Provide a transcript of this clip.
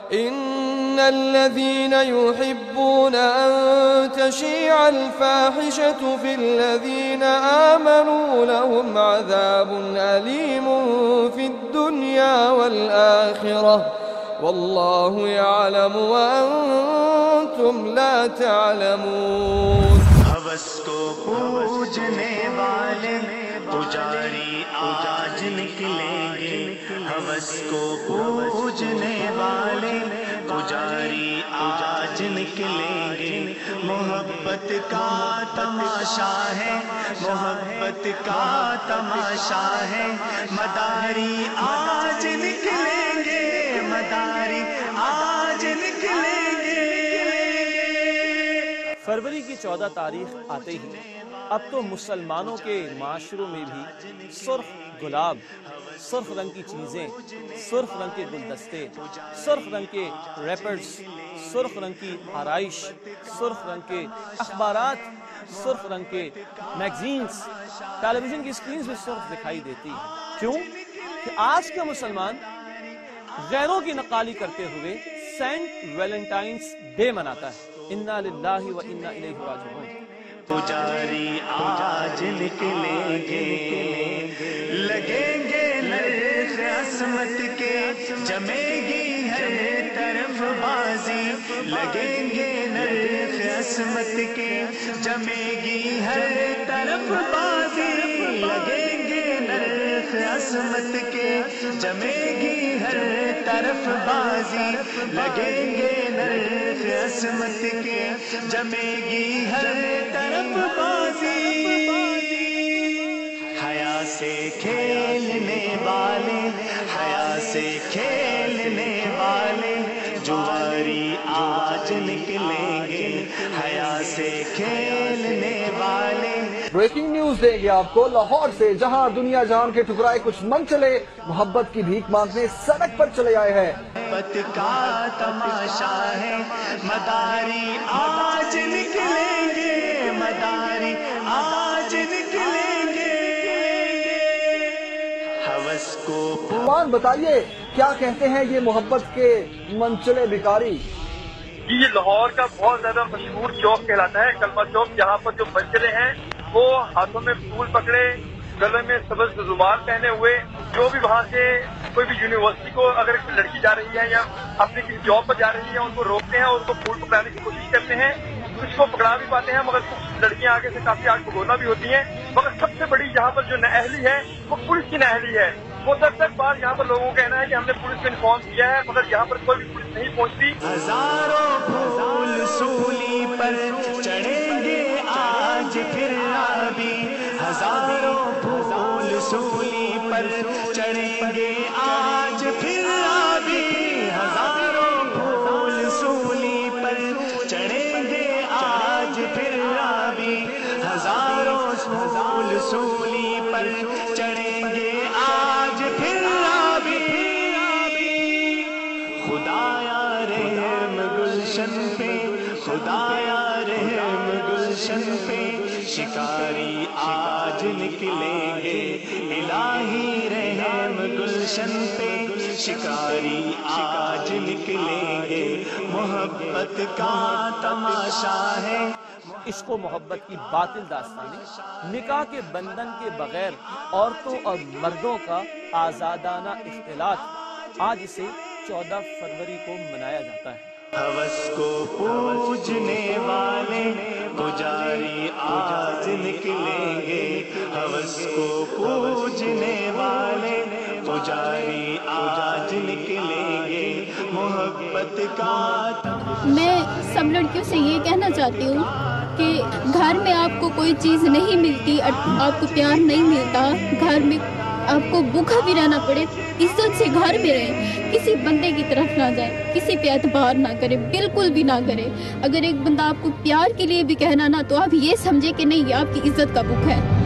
إن الذين يحبون أن تشيع الفاحشة في الذين آمنوا لهم عذاب أليم في الدنيا والآخرة والله يعلم وأنتم لا تعلمون. ہوس کو پوجنے والے پجاری آج نکلیں گے، ہوس کو پوجنے والے پجاری آج نکلیں گے. محبت کا تماشا ہے، محبت کا تماشا ہے، مداری آج نکلیں گے، مداری آج نکلیں گے. فروری کی 14 تاریخ آتے ہی اب تو مسلمانوں کے معاشروں میں بھی سرخ گلاب، سرخ رنگ کی چیزیں، سرخ رنگ کے گلدستے، سرخ رنگ کے ریپرز، سرخ رنگ کی آرائش، سرخ رنگ کے اخبارات، سرخ رنگ کے میگزینز، ٹیلی ویژن کی اسکرینز میں سرخ دکھائی دیتی ہے. کیوں؟ کہ آج کا مسلمان غیروں کی نقالی کرتے ہوئے سینٹ ویلنٹائنس ڈے مناتا ہے. انا للہ و انا الیہ راجعون. پجاری آج نکلیں گے، لگیں گے نرخ عصمت کے، جمے گی ہر طرف بازی، لگیں گے نرخ عصمت کے، جمے گی ہر طرف بازی، لگیں گے نرخ عصمت کے، جمے گی ہر طرف بازی، لگیں گے نرخ عصمت کے، جمے گی ہر طرف بازی. حیا سے کھیلنے والے، حیا سے کھیلنے والے جواری آج نکلیں گے، حیا سے کھیلنے والے. بریکنگ نیوز دیں گے آپ کو لاہور سے، جہاں دنیا جہان کے ٹکرائے کچھ من چلے محبت کی بھیک مانگنے سڑک پر چلے آئے ہیں. محبت کا تماشا ہے، مداری آج نکلیں گے، مداری آج نکلیں گے. ہوس کو قربان بتائیے کیا کہتے ہیں یہ محبت کے منچلے بھکاری. یہ لاہور کا بہت زیادہ مشہور چوک کہلاتا ہے، کلمہ چوک، جہاں پر جو منچلے ہیں وہ ہاتھوں میں پھول پکڑے، گلے میں سبز رومال پہنے ہوئے، جو بھی وہاں سے کوئی بھی یونیورسٹی کو اگر کوئی لڑکی جا رہی ہے یا اپنی کسی جاب پر جا رہی ہے ان کو روکتے ہیں اور ان کو پھول پکڑانے کی کوشش کرتے ہیں. کچھ کو پکڑا بھی پاتے ہیں مگر کچھ لڑکیاں آگے سے کافی آگ بگولا بھی ہوتی ہیں. مگر سب سے بڑی یہاں پر جو نااہلی ہے وہ پولیس کی نااہلی ہے. وہ تک بار یہاں پر لوگوں کا کہنا ہے کہ ہم نے پولیس کو انفارم کیا ہے مگر یہاں پر کوئی بھی پولیس نہیں پہنچتی. ہزاروں پھول سولی پر چڑھیں گے آج پھر آبی، ہزاروں پھول سولی پر چڑھیں گے آج پھر آبی، ہزاروں پھول سولی پر چڑھیں گے آج پھر آبی، ہزاروں پھول سولی پر چڑھیں گے آج پھر آبی. خدایا رحم گلشن پہ، خدایا رحم گلشن پہ، شکاری آج نکلیں گے، الہی رحم گلشن پہ، شکاری آج نکلیں گے. محبت کا تماشا ہے. عشق و محبت کی باطل داستانیں، نکاح کے بندھن کے بغیر عورتوں اور مردوں کا آزادانہ اختلاط، آج اسے 14 فروری کو منایا جاتا ہے. ہوس کو پوجنے والے پجاری آج نکلیں گے، ہوس کو پوجنے والے پجاری آج نکلیں گے. محبت کا میں سب لڑکیوں سے یہ کہنا چاہتی ہوں کہ گھر میں آپ کو کوئی چیز نہیں ملتی، آپ کو پیار نہیں ملتا، گھر میں آپ کو بھوکا بھی رہنا پڑے، عزت سے گھر میں رہیں، کسی بندے کی طرف نہ جائیں، کسی پہ اعتبار نہ کرے، بالکل بھی نہ کرے. اگر ایک بندہ آپ کو پیار کے لیے بھی کہنا نا تو آپ یہ سمجھے کہ نہیں یہ آپ کی عزت کا بھوکا ہے.